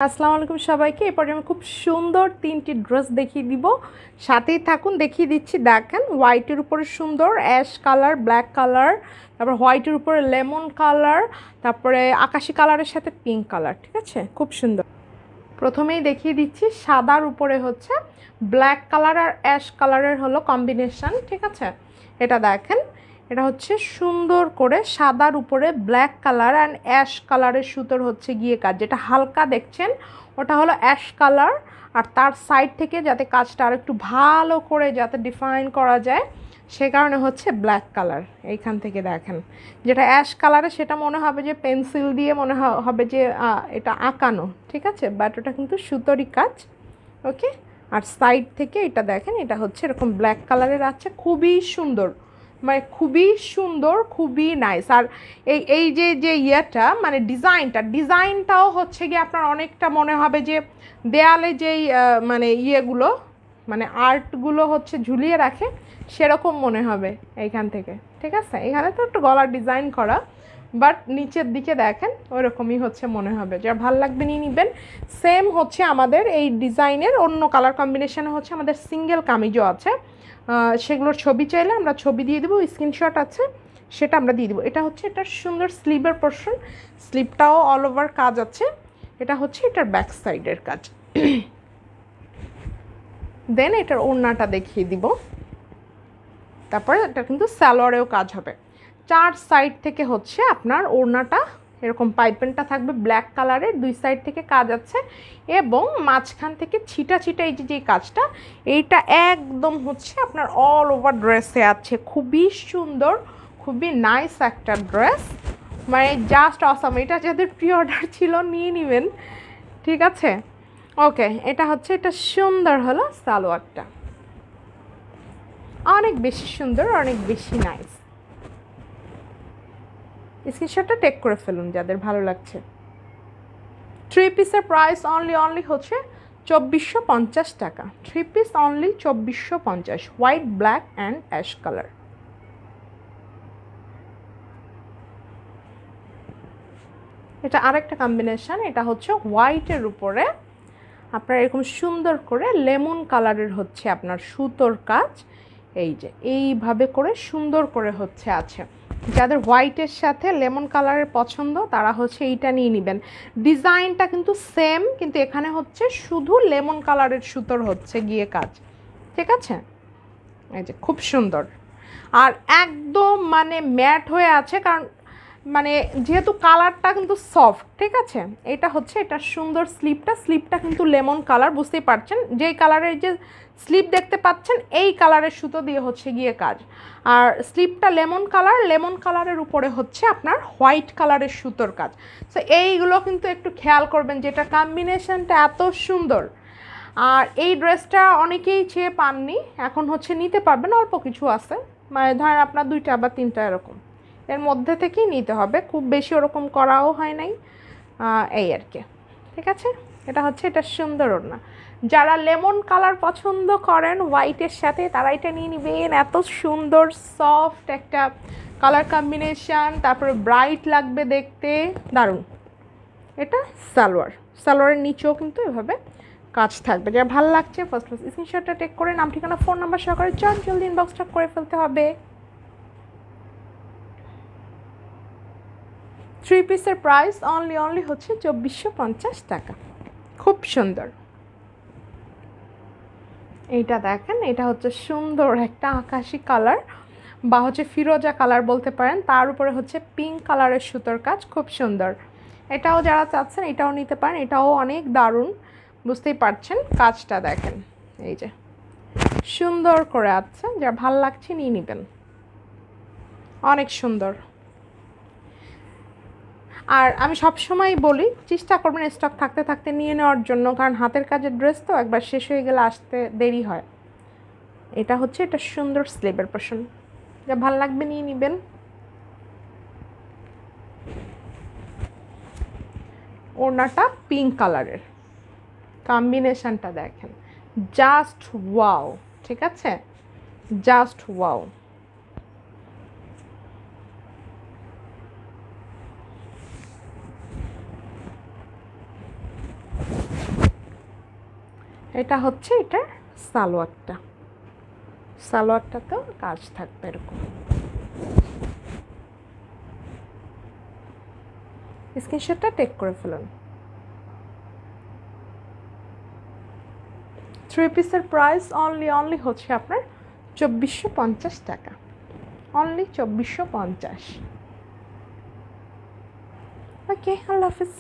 আসসালামু আলাইকুম সবাইকে। এরপরে আমি খুব সুন্দর তিনটি ড্রেস দেখিয়ে দিব, সাথেই থাকুন। দেখিয়ে দিচ্ছি, দেখেন হোয়াইটের উপরে সুন্দর অ্যাশ কালার, ব্ল্যাক কালার, তারপর হোয়াইটের উপরে লেমন কালার, তারপরে আকাশি কালারের সাথে পিঙ্ক কালার। ঠিক আছে, খুব সুন্দর। প্রথমেই দেখিয়ে দিচ্ছি সাদার উপরে হচ্ছে ব্ল্যাক কালার আর অ্যাশ কালারের হলো কম্বিনেশন। ঠিক আছে, এটা দেখেন, এটা হচ্ছে সুন্দর করে সাদার উপরে ব্ল্যাক কালার অ্যান্ড অ্যাশ কালারের সুতোর হচ্ছে গিয়ে কাজ। যেটা হালকা দেখছেন ওটা হলো অ্যাশ কালার, আর তার সাইড থেকে যাতে কাজটা আর একটু ভালো করে যাতে ডিফাইন করা যায় সে কারণে হচ্ছে ব্ল্যাক কালার। এইখান থেকে দেখেন যেটা অ্যাশ কালারে সেটা মনে হবে যে পেন্সিল দিয়ে মনে হবে যে এটা আঁকানো। ঠিক আছে, বাট ওটা কিন্তু সুতোরই কাজ। ওকে, আর সাইড থেকে এটা দেখেন, এটা হচ্ছে এরকম ব্ল্যাক কালারের আছে, খুবই সুন্দর, মানে খুবই সুন্দর, খুবই নাইস। আর এই যে যে ইয়েটা মানে ডিজাইনটাও হচ্ছে গিয়ে আপনার অনেকটা মনে হবে যে দেয়ালে যেই মানে ইয়েগুলো মানে আর্টগুলো হচ্ছে ঝুলিয়ে রাখে সেরকম মনে হবে এইখান থেকে। ঠিক আছে, এখানে তো একটু গলার ডিজাইন করা, বাট নিচের দিকে দেখেন ওইরকমই হচ্ছে মনে হবে। যার ভালো লাগবে নিয়ে নেবেন। সেম হচ্ছে আমাদের এই ডিজাইনের অন্য কালার কম্বিনেশনে হচ্ছে আমাদের সিঙ্গেল কামিজও আছে, সেগুলোর ছবি চাইলে আমরা ছবি দিয়ে দেবো, স্ক্রিনশট আছে সেটা আমরা দিয়ে দেবো। এটা হচ্ছে এটার সুন্দর স্লিভের পোর্শন, স্লিভটাও অল ওভার কাজ আছে। এটা হচ্ছে এটার ব্যাক সাইডের কাজ। দেন এটার ওড়নাটা দেখিয়ে দিব, তারপরে এটা কিন্তু সালোয়ারেও কাজ হবে। চার সাইড থেকে হচ্ছে আপনার ওড়নাটা এরকম পাইপেনটা থাকবে ব্ল্যাক কালারের, দুই সাইড থেকে কাজ আছে এবং মাঝখান থেকে ছিটা ছিটা এই যে কাজটা এইটা একদম হচ্ছে আপনার অল ওভার ড্রেসে আছে। খুবই সুন্দর, খুবই নাইস একটা ড্রেস, মানে জাস্ট অসাম। এটা যাদের প্রি অর্ডার ছিল নিয়ে নেবেন। ঠিক আছে, ওকে, এটা হচ্ছে এটা সুন্দর হলো সালোয়ারটা, অনেক বেশি সুন্দর, অনেক বেশি নাইস। স্ক্রিনশটটা টেক করে ফেলুন যাদের ভালো লাগছে। 3 পিসের প্রাইস অনলি হচ্ছে 2450 টাকা। 3 piece only 2450, white, black and ash colour. এটা আরেকটা কম্বিনেশন, এটা হচ্ছে হোয়াইটের উপরে আপনার এরকম সুন্দর করে লেমন কালারের হচ্ছে আপনার সুতোর কাজ। এই যে এইভাবে করে সুন্দর করে হচ্ছে আছে। যাদের হোয়াইটের সাথে লেমন কালারের পছন্দ তারা হচ্ছে এইটা নিয়ে নেবেন। ডিজাইনটা কিন্তু সেম, কিন্তু এখানে হচ্ছে শুধু লেমন কালারের সুতোর হচ্ছে গিয়ে কাজ। ঠিক আছে, এই যে খুব সুন্দর, আর একদম মানে ম্যাট হয়ে আছে, কারণ মানে যেহেতু কালারটা কিন্তু সফট। ঠিক আছে, এটা হচ্ছে এটা সুন্দর স্লিপটা কিন্তু লেমন কালার, বুঝতেই পারছেন যেই কালারের যে স্লিপ দেখতে পাচ্ছেন এই কালারের সুতো দিয়ে হচ্ছে গিয়ে কাজ। আর স্লিপটা লেমন কালারের উপরে হচ্ছে আপনার হোয়াইট কালারের সুতোর কাজ। সো এইগুলো কিন্তু একটু খেয়াল করবেন, যেটা কম্বিনেশনটা এত সুন্দর। আর এই ড্রেসটা অনেকেই চেয়ে পাননি, এখন হচ্ছে নিতে পারবেন, অল্প কিছু আছে, মানে ধরেন আপনার 2টা বা 3টা এরকম, এর মধ্যে থেকেই নিতে হবে, খুব বেশি ওরকম করাও হয় নাই, এই আর কি। ঠিক আছে, এটা হচ্ছে এটা সুন্দর ওড়না। যারা লেমন কালার পছন্দ করেন হোয়াইটের সাথে তারা এটা নিয়ে নেবেন। এত সুন্দর সফট একটা কালার কম্বিনেশান, তারপরে ব্রাইট লাগবে দেখতে, দারুণ। এটা সালোয়ারের নিচেও কিন্তু এভাবে কাজ থাকবে। যারা ভালো লাগছে ফার্স্ট স্ক্রিনশটটা টেক করে নাম, ঠিকানা, ফোন নাম্বার সহকারে জলদি ইনবক্সটা করে ফেলতে হবে। 3 পিসের প্রাইস অনলি হচ্ছে 2450 টাকা। খুব সুন্দর। এইটা দেখেন, এটা হচ্ছে সুন্দর একটা আকাশি কালার বা হচ্ছে ফিরোজা কালার বলতে পারেন, তার উপরে হচ্ছে পিঙ্ক কালারের সুতোর কাজ, খুব সুন্দর। এটাও যারা চাচ্ছেন এটাও নিতে পারেন, এটাও অনেক দারুণ, বুঝতেই পারছেন কাজটা দেখেন, এই যে সুন্দর করে আছে। যারা ভাল লাগছে নিয়ে নেবেন, অনেক সুন্দর। আর আমি সবসময় বলি চেষ্টা করবেন স্টক থাকতে থাকতে নিয়ে নেওয়ার জন্য, কারণ হাতের কাজের ড্রেস তো একবার শেষ হয়ে গেলে আসতে দেরি হয়। এটা হচ্ছে এটা সুন্দর স্লিভের পোর্শন, যা ভালো লাগবে নিয়ে নেবেন। ওড়নাটা পিঙ্ক কালারের, কম্বিনেশনটা দেখেন, জাস্ট ওয়াও। ঠিক আছে, জাস্ট ওয়াও। এটা হচ্ছে এটার সালোয়ারটা, সালোয়ারটাতেও কাজ থাকবে এরকম। স্ক্রিনশটটা টেক করে ফেলুন। 3 পিসের প্রাইস অনলি হচ্ছে আপনার 2450 টাকা, অনলি 2450। ওকে, আল্লাহ হাফিজ।